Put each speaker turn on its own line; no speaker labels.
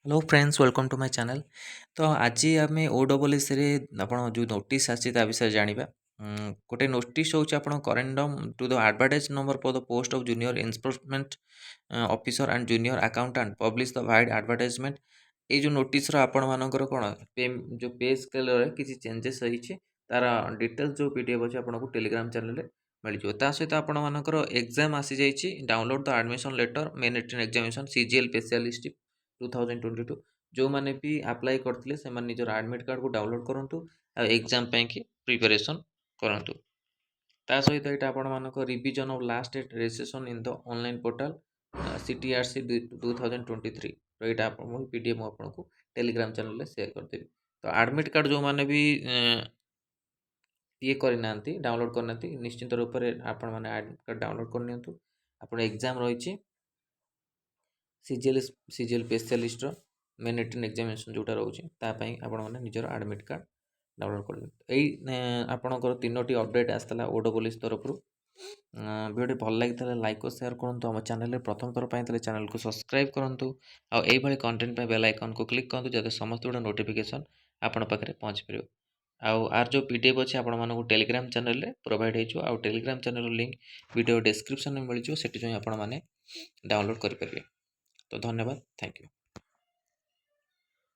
Hello friends welcome to my channel. तो आज आम ओडब्ल्यूएस आप जो नोटिस आसी विषय जाना गोटे नोटिस हूँ आप corrigendum to the advertise number for the post of junior enforcement officer and junior accountant publish the wide advertisement. ये जो नोटिस आपण मानकर कौन जो पे स्केल किसी चेंजेस होती तार डिटेल्स जो पीडीएफ अच्छे आपको टेलीग्राम चैनल मिल जाए सहित आपण मानकर एग्जाम आसी जाइए download the admission letter main written examination CGL specialist 2022 जो मैंने भी अप्लाई करते से निजर एडमिट कार्ड को डाउनलोड करूँ एग्जाम की प्रिपरेशन करूँ। ता सहित यहाँ आपण मानक revision of last date registration in the online portal CTRC 2023 तो यहाँ पीडीएफ आपको टेलीग्राम चैनल शेयर करदेवी। तो एडमिट कार्ड जो मैंने भी ये करना डाउनलोड करना निश्चित रूप से आपण मैंने एडमिट कार्ड डाउनलोड करनी आप एग्जाम रही CGL specialist main written examination जोटा रोचे आपण मैंने निजर एडमिट कार्ड डाउनलोड कर यही आपणकर 3टी अपडेट आसाला ओडब्ल्यूएस तरफ वीडियो भल लगी लाइक और शेयर करूँ। आम चैनल प्रथम थर पर चैनल को सब्सक्राइब करूँ आउ कंटेंट बेल आइकन को क्लिक करूँ जब समस्त गुड़ा नोटिफिकेशन आपण पाखे पहुँच पार। आर जो पीडीएफ अच्छे आपण मानक टेलीग्राम चैनल प्रोवाइड हो Telegram channel link video description में मिल जाए से आपण मैंने डाउनलोड करेंगे। तो धन्यवाद, थैंक यू।